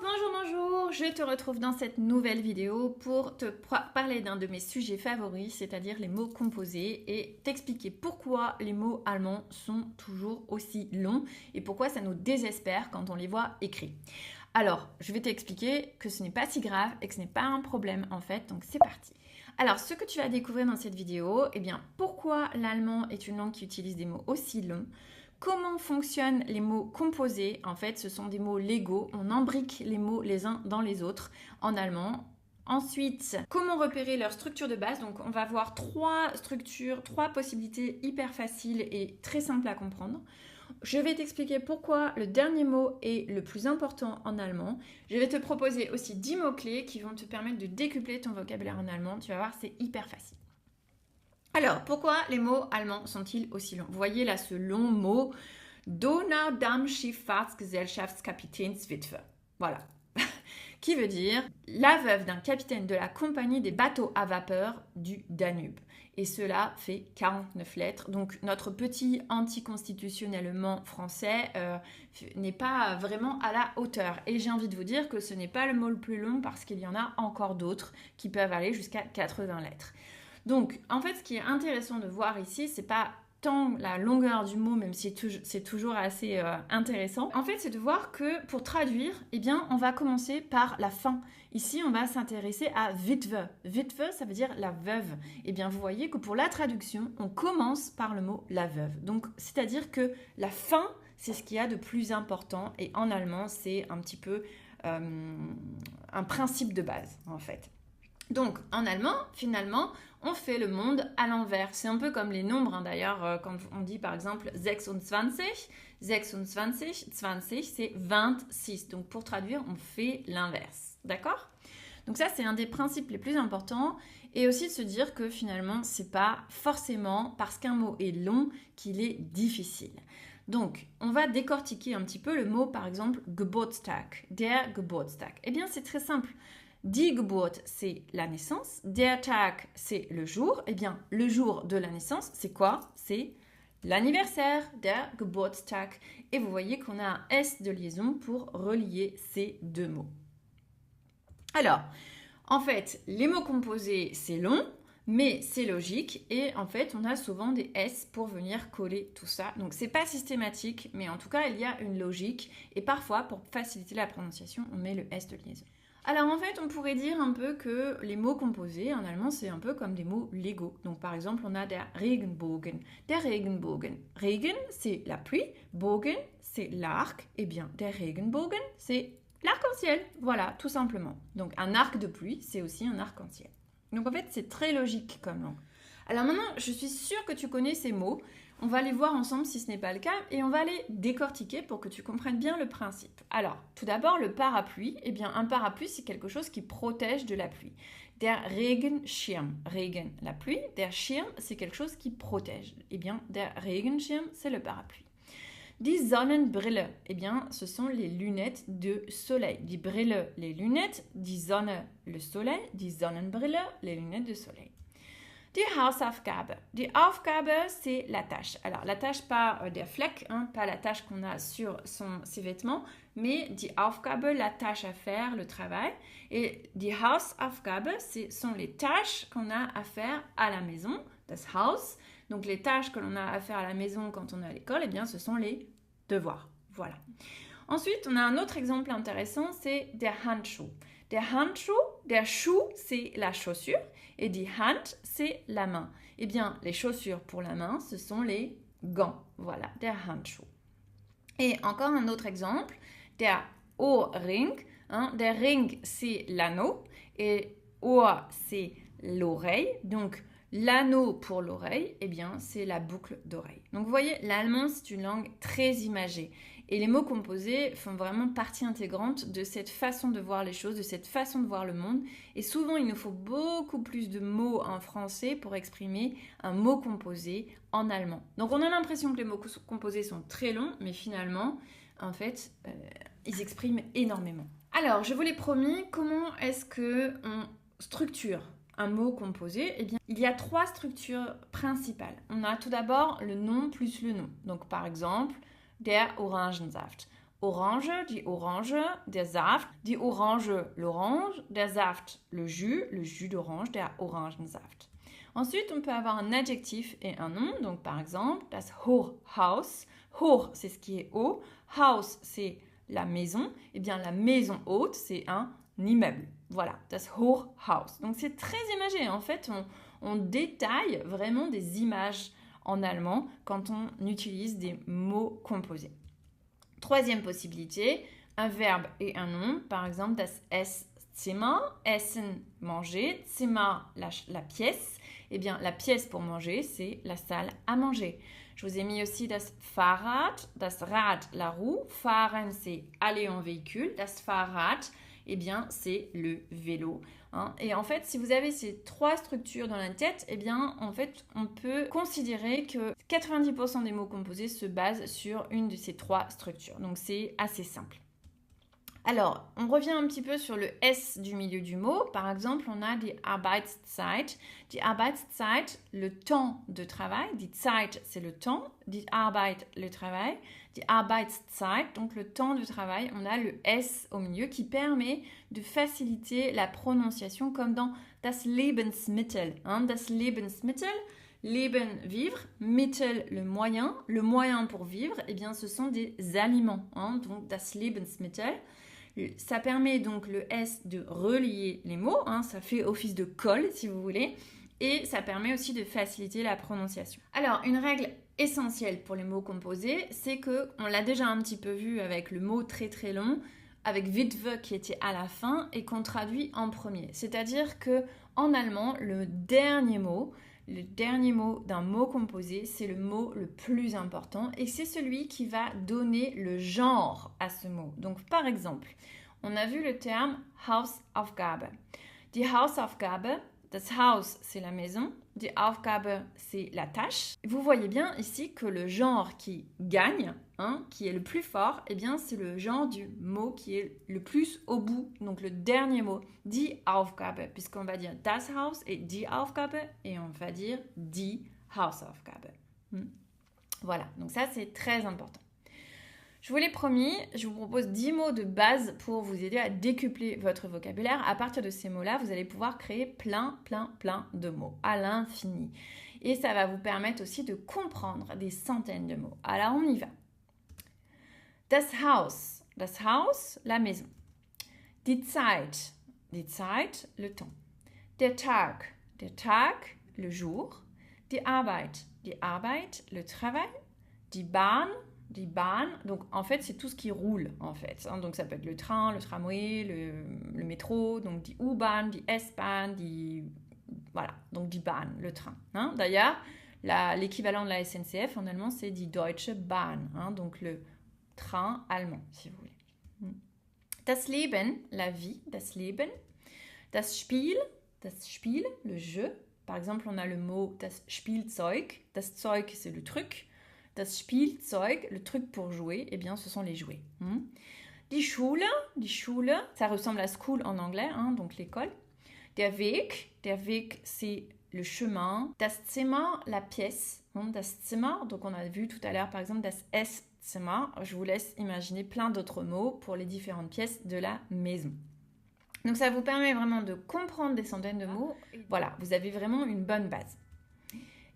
Bonjour, je te retrouve dans cette nouvelle vidéo pour te parler d'un de mes sujets favoris, c'est-à-dire les mots composés et t'expliquer pourquoi les mots allemands sont toujours aussi longs et pourquoi ça nous désespère quand on les voit écrits. Alors, je vais t'expliquer que ce n'est pas si grave et que ce n'est pas un problème en fait, donc c'est parti. Alors, ce que tu vas découvrir dans cette vidéo, pourquoi l'allemand est une langue qui utilise des mots aussi longs. Comment fonctionnent les mots composés? En fait, ce sont des mots légaux. On imbrique les mots les uns dans les autres en allemand. Ensuite, comment repérer leur structure de base? Donc, on va voir trois structures, trois possibilités hyper faciles et très simples à comprendre. Je vais t'expliquer pourquoi le dernier mot est le plus important en allemand. Je vais te proposer aussi 10 mots-clés qui vont te permettre de décupler ton vocabulaire en allemand. Tu vas voir, c'est hyper facile. Alors, pourquoi les mots allemands sont-ils aussi longs? Vous voyez là ce long mot Donaudampfschifffahrtsgesellschaftskapitänswitwe. Voilà. Qui veut dire la veuve d'un capitaine de la compagnie des bateaux à vapeur du Danube. Et cela fait 49 lettres. Donc notre petit anticonstitutionnellement français n'est pas vraiment à la hauteur. Et j'ai envie de vous dire que ce n'est pas le mot le plus long parce qu'il y en a encore d'autres qui peuvent aller jusqu'à 80 lettres. Donc, en fait, ce qui est intéressant de voir ici, c'est pas tant la longueur du mot, même si c'est toujours assez intéressant. En fait, c'est de voir que pour traduire, on va commencer par la fin. Ici, on va s'intéresser à Witwe. Witwe, ça veut dire la veuve. Vous voyez que pour la traduction, on commence par le mot la veuve. Donc, c'est-à-dire que la fin, c'est ce qu'il y a de plus important. Et en allemand, c'est un petit peu un principe de base, en fait. Donc, en allemand, finalement, on fait le monde à l'envers. C'est un peu comme les nombres, d'ailleurs, quand on dit par exemple 26, 26, 20, c'est 26. Donc, pour traduire, on fait l'inverse. D'accord? Donc ça, c'est un des principes les plus importants. Et aussi de se dire que finalement, c'est pas forcément parce qu'un mot est long qu'il est difficile. Donc, on va décortiquer un petit peu le mot, par exemple, Geburtstag, der Geburtstag. C'est très simple. Die Geburt, c'est la naissance. Der Tag, c'est le jour. Le jour de la naissance, c'est quoi? C'est l'anniversaire, der Geburtstag. Et vous voyez qu'on a un S de liaison pour relier ces deux mots. Alors, en fait, les mots composés, c'est long, mais c'est logique. Et en fait, on a souvent des S pour venir coller tout ça. Donc, c'est pas systématique, mais en tout cas, il y a une logique. Et parfois, pour faciliter la prononciation, on met le S de liaison. Alors en fait, on pourrait dire un peu que les mots composés en allemand, c'est un peu comme des mots légaux. Donc par exemple, on a der Regenbogen. Der Regenbogen. Regen, c'est la pluie. Bogen, c'est l'arc. Der Regenbogen, c'est l'arc-en-ciel. Voilà, tout simplement. Donc un arc de pluie, c'est aussi un arc-en-ciel. Donc en fait, c'est très logique comme langue. Alors maintenant, je suis sûre que tu connais ces mots. On va les voir ensemble si ce n'est pas le cas et on va les décortiquer pour que tu comprennes bien le principe. Alors, tout d'abord, le parapluie. Un parapluie, c'est quelque chose qui protège de la pluie. Der Regenschirm. Regen, la pluie. Der Schirm, c'est quelque chose qui protège. Der Regenschirm, c'est le parapluie. Die Sonnenbrille, ce sont les lunettes de soleil. Die Brille, les lunettes. Die Sonne, le soleil. Die Sonnenbrille, les lunettes de soleil. Die Hausaufgabe. Die Aufgabe, c'est la tâche. Alors, la tâche, pas der Fleck, pas la tâche qu'on a sur ses vêtements, mais die Aufgabe, la tâche à faire, le travail. Et die Hausaufgabe, ce sont les tâches qu'on a à faire à la maison, das Haus. Donc, les tâches que l'on a à faire à la maison quand on est à l'école, ce sont les devoirs. Voilà. Ensuite, on a un autre exemple intéressant, c'est der Handschuh. Der Handschuh, der Schuh, c'est la chaussure et die Hand, c'est la main. Les chaussures pour la main, ce sont les gants. Voilà, der Handschuh. Et encore un autre exemple, der Ohrring. Der Ring, c'est l'anneau et Ohr, c'est l'oreille. Donc, l'anneau pour l'oreille, c'est la boucle d'oreille. Donc, vous voyez, l'allemand, c'est une langue très imagée. Et les mots composés font vraiment partie intégrante de cette façon de voir les choses, de cette façon de voir le monde. Et souvent, il nous faut beaucoup plus de mots en français pour exprimer un mot composé en allemand. Donc, on a l'impression que les mots composés sont très longs, mais finalement, en fait, ils expriment énormément. Alors, je vous l'ai promis, comment est-ce qu'on structure un mot composé? Il y a trois structures principales. On a tout d'abord le nom plus le nom. Donc, par exemple, der Orangensaft. Orange, die Orange, der Saft, die Orange, l'orange, der Saft, le jus d'orange, der Orangensaft. Ensuite, on peut avoir un adjectif et un nom. Donc, par exemple, das Hochhaus. Hoch, c'est ce qui est haut. Haus, c'est la maison. Eh bien, la maison haute, c'est un immeuble. Voilà, das Hochhaus. Donc, c'est très imagé. En fait, on détaille vraiment des images en allemand quand on utilise des mots composés. Troisième possibilité, un verbe et un nom. Par exemple, das Esszimmer, essen, manger, Zimmer, la pièce. Eh bien, la pièce pour manger, c'est la salle à manger. Je vous ai mis aussi das Fahrrad, das Rad, la roue. Fahren, c'est aller en véhicule. Das Fahrrad, eh bien, c'est le vélo. Et en fait, si vous avez ces trois structures dans la tête, eh bien, en fait, on peut considérer que 90% des mots composés se basent sur une de ces trois structures. Donc, c'est assez simple. Alors, on revient un petit peu sur le S du milieu du mot. Par exemple, on a die Arbeitszeit. Die Arbeitszeit, le temps de travail. Die Zeit, c'est le temps. Die Arbeit, le travail. Die Arbeitszeit, donc le temps de travail. On a le S au milieu qui permet de faciliter la prononciation comme dans das Lebensmittel. Das Lebensmittel, Leben, vivre, Mittel, le moyen pour vivre, eh bien ce sont des aliments. Donc das Lebensmittel. Ça permet donc le S de relier les mots, ça fait office de colle si vous voulez, et ça permet aussi de faciliter la prononciation. Alors, une règle essentielle pour les mots composés, c'est que, on l'a déjà un petit peu vu avec le mot très très long, avec Witwe qui était à la fin et qu'on traduit en premier. C'est-à-dire que en allemand, le dernier mot d'un mot composé, c'est le mot le plus important et c'est celui qui va donner le genre à ce mot. Donc, par exemple, on a vu le terme Hausaufgabe. Die Hausaufgabe, das Haus, c'est la maison. Die Aufgabe, c'est la tâche. Vous voyez bien ici que le genre qui gagne, qui est le plus fort, eh bien, c'est le genre du mot qui est le plus au bout. Donc, le dernier mot, die Aufgabe, puisqu'on va dire das Haus et die Aufgabe, et on va dire die Hausaufgabe. Voilà, donc ça, c'est très important. Je vous l'ai promis, je vous propose 10 mots de base pour vous aider à décupler votre vocabulaire. À partir de ces mots-là, vous allez pouvoir créer plein de mots, à l'infini. Et ça va vous permettre aussi de comprendre des centaines de mots. Alors, on y va. Das Haus, la maison. Die Zeit, le temps. Der Tag, le jour. Die Arbeit, le travail. Die Bahn, donc en fait c'est tout ce qui roule en fait. Donc ça peut être le train, le tramway, le métro, donc die U-Bahn, die S-Bahn, voilà, donc die Bahn, le train. D'ailleurs, l'équivalent de la SNCF en allemand c'est die Deutsche Bahn, donc le train allemand si vous voulez. Das Leben, la vie, das Leben. Das Spiel, le jeu. Par exemple, on a le mot das Spielzeug. Das Zeug, c'est le truc. Das Spielzeug, le truc pour jouer, eh bien, ce sont les jouets. Die Schule, ça ressemble à school en anglais, donc l'école. Der Weg, c'est le chemin. Das Zimmer, la pièce. Das Zimmer, donc on a vu tout à l'heure, par exemple, das Esszimmer. Je vous laisse imaginer plein d'autres mots pour les différentes pièces de la maison. Donc, ça vous permet vraiment de comprendre des centaines de mots. Voilà, vous avez vraiment une bonne base.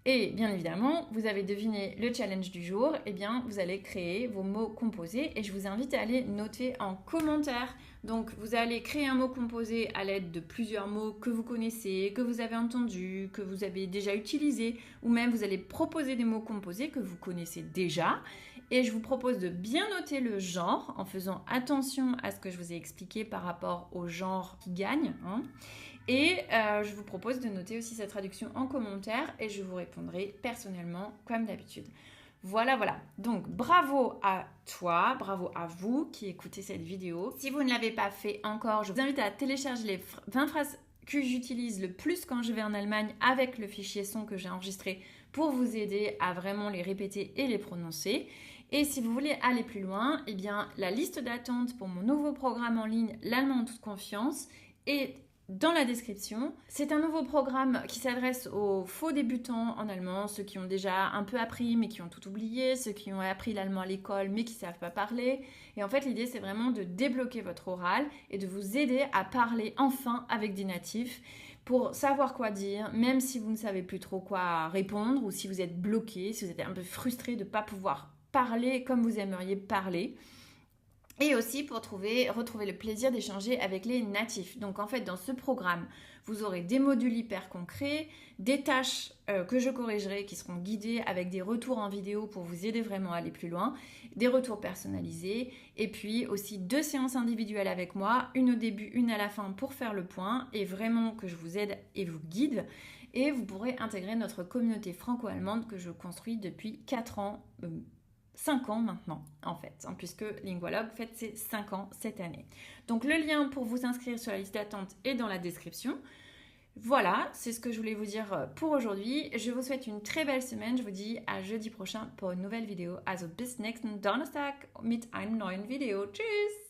Et bien évidemment, vous avez deviné le challenge du jour, eh bien vous allez créer vos mots composés et je vous invite à aller noter en commentaire. Donc vous allez créer un mot composé à l'aide de plusieurs mots que vous connaissez, que vous avez entendus, que vous avez déjà utilisés, ou même vous allez proposer des mots composés que vous connaissez déjà. Et je vous propose de bien noter le genre en faisant attention à ce que je vous ai expliqué par rapport au genre qui gagne. Et je vous propose de noter aussi sa traduction en commentaire et je vous répondrai personnellement comme d'habitude. Voilà. Donc, bravo à toi, bravo à vous qui écoutez cette vidéo. Si vous ne l'avez pas fait encore, je vous invite à télécharger les 20 phrases que j'utilise le plus quand je vais en Allemagne avec le fichier son que j'ai enregistré pour vous aider à vraiment les répéter et les prononcer. Et si vous voulez aller plus loin, eh bien, la liste d'attente pour mon nouveau programme en ligne, l'allemand en toute confiance, est dans la description. C'est un nouveau programme qui s'adresse aux faux débutants en allemand, ceux qui ont déjà un peu appris mais qui ont tout oublié, ceux qui ont appris l'allemand à l'école mais qui ne savent pas parler. Et en fait, l'idée, c'est vraiment de débloquer votre oral et de vous aider à parler enfin avec des natifs pour savoir quoi dire, même si vous ne savez plus trop quoi répondre ou si vous êtes bloqué, si vous êtes un peu frustré de ne pas pouvoir parler comme vous aimeriez parler. Et aussi pour retrouver le plaisir d'échanger avec les natifs. Donc en fait, dans ce programme, vous aurez des modules hyper concrets, des tâches que je corrigerai qui seront guidées avec des retours en vidéo pour vous aider vraiment à aller plus loin, des retours personnalisés, et puis aussi 2 séances individuelles avec moi, une au début, une à la fin pour faire le point, et vraiment que je vous aide et vous guide. Et vous pourrez intégrer notre communauté franco-allemande que je construis depuis 4 ans. 5 ans maintenant, en fait, puisque Lingualogue fête ses 5 ans cette année. Donc le lien pour vous inscrire sur la liste d'attente est dans la description. Voilà, c'est ce que je voulais vous dire pour aujourd'hui. Je vous souhaite une très belle semaine. Je vous dis à jeudi prochain pour une nouvelle vidéo. Also bis nächsten Donnerstag mit einem neuen Video. Tschüss!